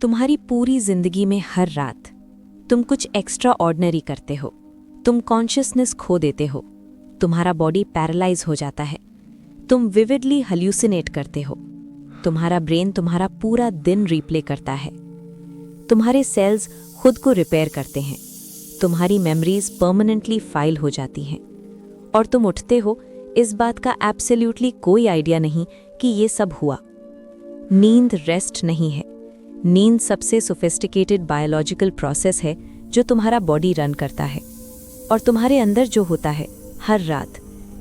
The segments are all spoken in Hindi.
तुम्हारी पूरी जिंदगी में हर रात तुम कुछ एक्स्ट्रा ऑर्डिनरी करते हो। तुम कॉन्शियसनेस खो देते हो, तुम्हारा बॉडी पैरालाइज हो जाता है, तुम विविडली हल्यूसिनेट करते हो, तुम्हारा ब्रेन तुम्हारा पूरा दिन रिप्ले करता है, तुम्हारे सेल्स खुद को रिपेयर करते हैं, तुम्हारी मेमोरीज परमानेंटली फाइल हो जाती हैं और तुम उठते हो इस बात का एब्सोल्युटली कोई आइडिया नहीं कि ये सब हुआ। नींद रेस्ट नहीं है। नींद सबसे सोफिस्टिकेटेड बायोलॉजिकल प्रोसेस है जो तुम्हारा बॉडी रन करता है और तुम्हारे अंदर जो होता है हर रात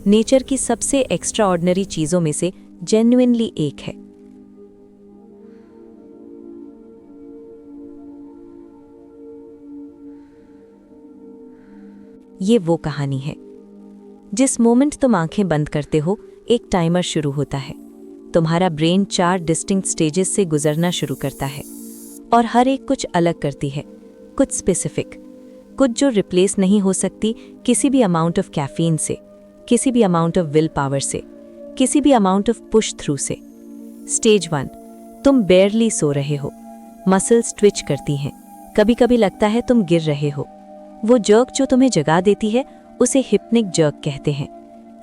नेचर की सबसे एक्स्ट्रा ऑर्डिनरी चीज़ों में से जेन्युइनली एक है। ये वो कहानी है जिस मोमेंट तुम आंखें बंद करते हो एक टाइमर शुरू होता है। तुम्हारा ब्रेन 4 डिस्टिंक्ट स्टेजेस से गुजरना शुरू करता है और हर एक कुछ अलग करती है, कुछ स्पेसिफिक, कुछ जो रिप्लेस नहीं हो सकती किसी भी अमाउंट ऑफ कैफीन से, किसी भी अमाउंट ऑफ विल पावर से, किसी भी अमाउंट ऑफ पुश थ्रू से। स्टेज 1, तुम बेयरली सो रहे हो, मसल्स ट्विच करती हैं, कभी कभी लगता है तुम गिर रहे हो। वो जर्क जो तुम्हें जगा देती है उसे हिप्निक जर्क कहते हैं।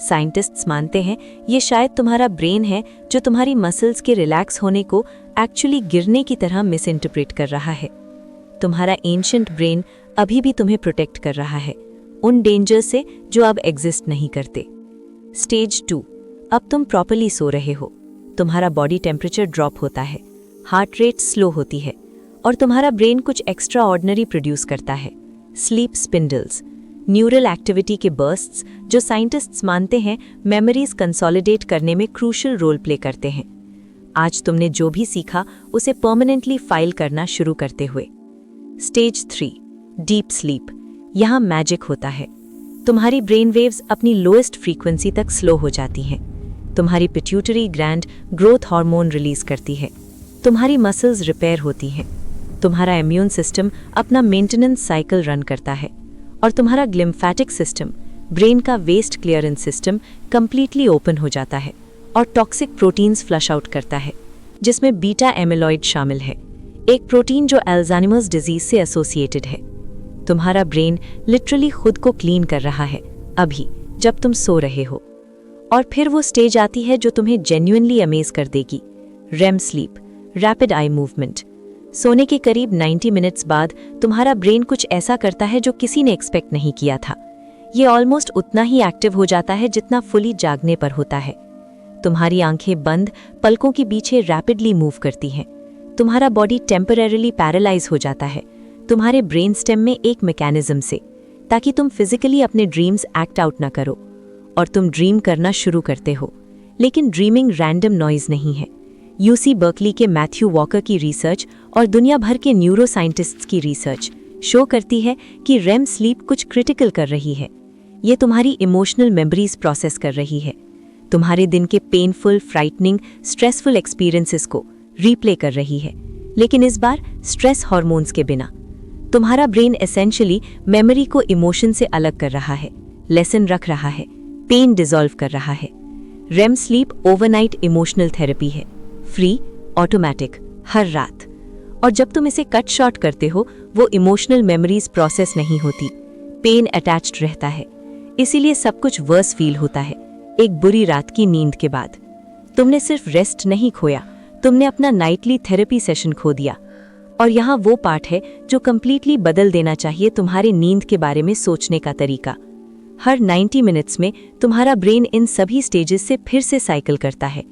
साइंटिस्ट्स मानते हैं ये शायद तुम्हारा ब्रेन है जो तुम्हारी मसल्स के रिलैक्स होने को एक्चुअली गिरने की तरह मिस इंटरप्रेट कर रहा है। तुम्हारा एंशिएंट ब्रेन अभी भी तुम्हें प्रोटेक्ट कर रहा है उन डेंजर से जो अब एग्जिस्ट नहीं करते। स्टेज 2, अब तुम प्रॉपर्ली सो रहे हो, तुम्हारा बॉडी टेम्परेचर ड्रॉप होता है, हार्ट रेट स्लो होती है और तुम्हारा ब्रेन कुछ एक्स्ट्रा ऑर्डिनरी प्रोड्यूस करता है, स्लीप स्पिंडल्स, न्यूरल एक्टिविटी के बर्स्ट्स जो साइंटिस्ट्स मानते हैं मेमोरीज कंसोलिडेट करने में क्रूशियल रोल प्ले करते हैं। आज तुमने जो भी सीखा उसे परमानेंटली फाइल करना शुरू करते हुए। Stage 3, deep sleep. यहाँ मैजिक होता है। तुम्हारी ब्रेन वेव्स अपनी लोएस्ट फ्रीक्वेंसी तक स्लो हो जाती हैं, तुम्हारी pituitary gland growth hormone release करती है, तुम्हारी मसल्स रिपेयर होती हैं, तुम्हारा इम्यून सिस्टम अपना मेंटेनेंस साइकिल रन करता है और तुम्हारा ग्लिम्फेटिक सिस्टम, ब्रेन का waste clearance system completely open हो जाता है और टॉक्सिक प्रोटीन्स फ्लश आउट करता है जिसमें बीटा एमिलॉइड शामिल है, एक प्रोटीन जो अल्जाइमर्स डिजीज से एसोसिएटेड है। तुम्हारा ब्रेन लिटरली खुद को क्लीन कर रहा है अभी जब तुम सो रहे हो। और फिर वो स्टेज आती है जो तुम्हें जेन्युइनली अमेज कर देगी, REM sleep, rapid eye movement. सोने के करीब 90 मिनट्स बाद तुम्हारा ब्रेन कुछ ऐसा करता है जो किसी ने एक्सपेक्ट नहीं किया था। ये ऑलमोस्ट उतना ही एक्टिव हो जाता है जितना फुली जागने पर होता है। तुम्हारी आंखें बंद पलकों के पीछे रैपिडली मूव करती हैं, तुम्हारा बॉडी टेम्परेरीली पैरालाइज हो जाता है तुम्हारे ब्रेन स्टेम में एक मैकेनिज्म से, ताकि तुम फिजिकली अपने ड्रीम्स एक्ट आउट ना करो। और तुम ड्रीम करना शुरू करते हो, लेकिन ड्रीमिंग रैंडम नॉइज नहीं है। यूसी बर्कली के मैथ्यू वॉकर की रिसर्च और दुनिया भर के न्यूरो साइंटिस्ट्स की रिसर्च शो करती है कि रेम स्लीप कुछ क्रिटिकल कर रही है। ये तुम्हारी इमोशनल मेमोरीज प्रोसेस कर रही है, तुम्हारे दिन के पेनफुल, फ्राइटनिंग, स्ट्रेसफुल एक्सपीरियंसेस को रीप्ले कर रही है, लेकिन इस बार स्ट्रेस हार्मोन्स के बिना। तुम्हारा ब्रेन एसेंशियली मेमोरी को इमोशन से अलग कर रहा है, लेसन रख रहा है, पेन डिसॉल्व कर रहा है। REM sleep overnight emotional therapy है, फ्री, ऑटोमेटिक, हर रात। और जब तुम इसे कट शॉर्ट करते हो वो इमोशनल मेमोरीज प्रोसेस नहीं होती, पेन अटैच्ड रहता है, इसीलिए सब कुछ वर्स फील होता है। एक बुरी रात की नींद के बाद तुमने सिर्फ रेस्ट नहीं खोया, तुमने अपना नाइटली थेरेपी सेशन खो दिया। और यहाँ वो पार्ट है जो कंप्लीटली बदल देना चाहिए तुम्हारे नींद के बारे में सोचने का तरीका। हर 90 मिनट्स में तुम्हारा ब्रेन इन सभी स्टेजेस से फिर से साइकिल करता है।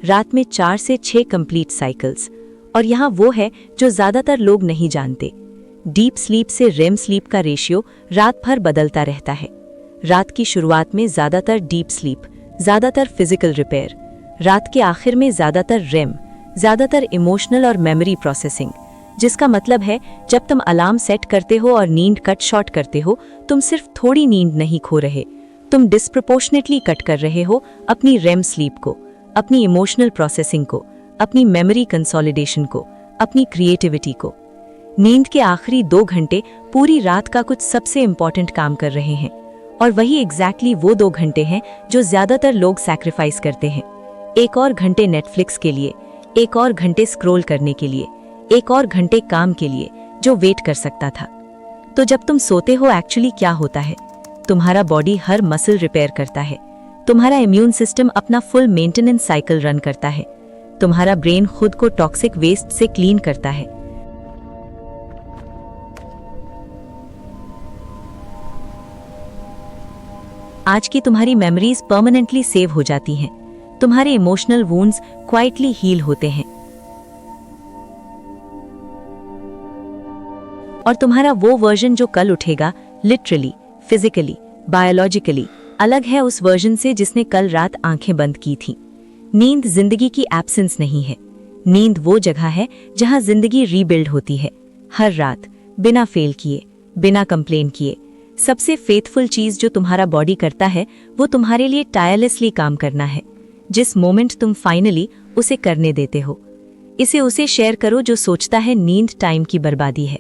रात में 4 से 6 कंप्लीट साइकिल्स। और यहाँ वो है जो ज़्यादातर लोग नहीं जानते, डीप स्लीप से रेम स्लीप का रेशियो रात भर बदलता रहता है। रात की शुरुआत में ज़्यादातर डीप स्लीप, ज़्यादातर फिजिकल रिपेयर, रात के आखिर में ज़्यादातर रेम, ज़्यादातर इमोशनल और मेमोरी प्रोसेसिंग। जिसका मतलब है जब तुम अलार्म सेट करते हो और नींद कट शॉर्ट करते हो, तुम सिर्फ थोड़ी नींद नहीं खो रहे, तुम डिस्प्रपोर्शनेटली कट कर रहे हो अपनी रेम स्लीप को, अपनी इमोशनल प्रोसेसिंग को, अपनी मेमोरी कंसोलिडेशन को, अपनी क्रिएटिविटी को। नींद के आखिरी 2 घंटे पूरी रात का कुछ सबसे इंपॉर्टेंट काम कर रहे हैं और वही एग्जैक्टली वो 2 घंटे हैं जो ज्यादातर लोग सैक्रिफाइस करते हैं। एक और घंटे नेटफ्लिक्स के लिए, एक और घंटे स्क्रॉल करने के लिए, एक और घंटे काम के लिए जो वेट कर सकता था। तो जब तुम सोते हो एक्चुअली क्या होता है? तुम्हारा बॉडी हर मसल रिपेयर करता है, तुम्हारा इम्यून सिस्टम अपना फुल मेंटेनेंस साइकिल रन करता है, तुम्हारा ब्रेन खुद को टॉक्सिक वेस्ट से क्लीन करता है। आज की तुम्हारी मेमोरीज परमानेंटली सेव हो जाती हैं, तुम्हारे इमोशनल वुंड्स क्वाइटली हील होते हैं, और तुम्हारा वो वर्जन जो कल उठेगा लिटरली, फिजिकली, बायोलॉजिकली अलग है उस वर्जन से जिसने कल रात आंखें बंद की थी। नींद जिंदगी की एब्सेंस नहीं है, नींद वो जगह है जहां जिंदगी रीबिल्ड होती है, हर रात, बिना फेल किए, बिना कंप्लेन किए। सबसे फेथफुल चीज जो तुम्हारा बॉडी करता है वो तुम्हारे लिए टायरलेसली काम करना है। जिस मोमेंट तुम फाइनली उसे करने देते हो, इसे उसे शेयर करो जो सोचता है नींद टाइम की बर्बादी है।